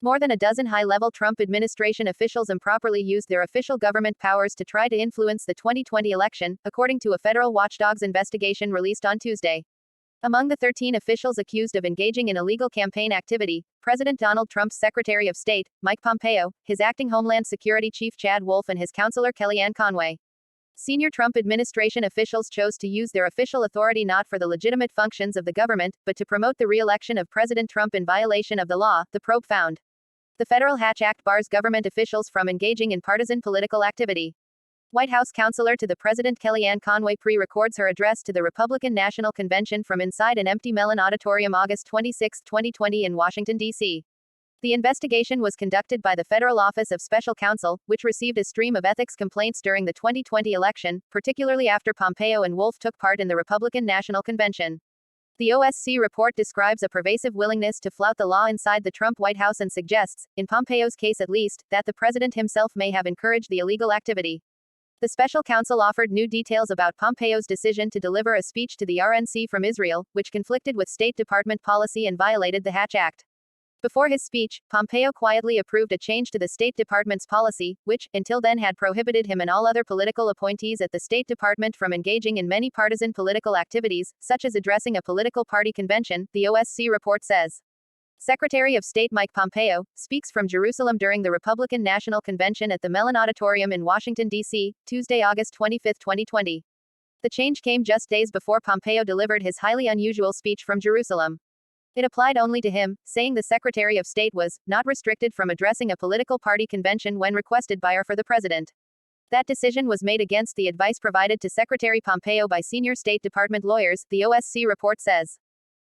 More than a dozen high-level Trump administration officials improperly used their official government powers to try to influence the 2020 election, according to a federal watchdog's investigation released on Tuesday. Among the 13 officials accused of engaging in illegal campaign activity, President Donald Trump's Secretary of State, Mike Pompeo, his acting Homeland Security Chief Chad Wolf, and his counselor Kellyanne Conway. Senior Trump administration officials chose to use their official authority not for the legitimate functions of the government, but to promote the re-election of President Trump in violation of the law, the probe found. The Federal Hatch Act bars government officials from engaging in partisan political activity. White House counselor to the president Kellyanne Conway pre-records her address to the Republican National Convention from inside an empty Mellon Auditorium August 26, 2020 in Washington, D.C. The investigation was conducted by the Federal Office of Special Counsel, which received a stream of ethics complaints during the 2020 election, particularly after Pompeo and Wolf took part in the Republican National Convention. The OSC report describes a pervasive willingness to flout the law inside the Trump White House and suggests, in Pompeo's case at least, that the president himself may have encouraged the illegal activity. The special counsel offered new details about Pompeo's decision to deliver a speech to the RNC from Israel, which conflicted with State Department policy and violated the Hatch Act. Before his speech, Pompeo quietly approved a change to the State Department's policy, which, until then, had prohibited him and all other political appointees at the State Department from engaging in many partisan political activities, such as addressing a political party convention, the OSC report says. Secretary of State Mike Pompeo speaks from Jerusalem during the Republican National Convention at the Mellon Auditorium in Washington, D.C., Tuesday, August 25, 2020. The change came just days before Pompeo delivered his highly unusual speech from Jerusalem. It applied only to him, saying the Secretary of State was not restricted from addressing a political party convention when requested by or for the president. That decision was made against the advice provided to Secretary Pompeo by senior State Department lawyers, the OSC report says.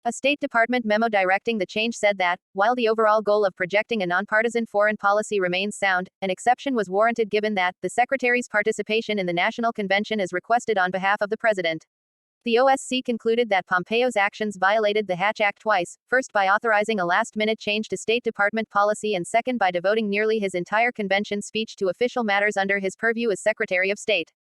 A State Department memo directing the change said that, while the overall goal of projecting a nonpartisan foreign policy remains sound, an exception was warranted given that the Secretary's participation in the National Convention is requested on behalf of the President. The OSC concluded that Pompeo's actions violated the Hatch Act twice, first by authorizing a last-minute change to State Department policy and second by devoting nearly his entire convention speech to official matters under his purview as Secretary of State.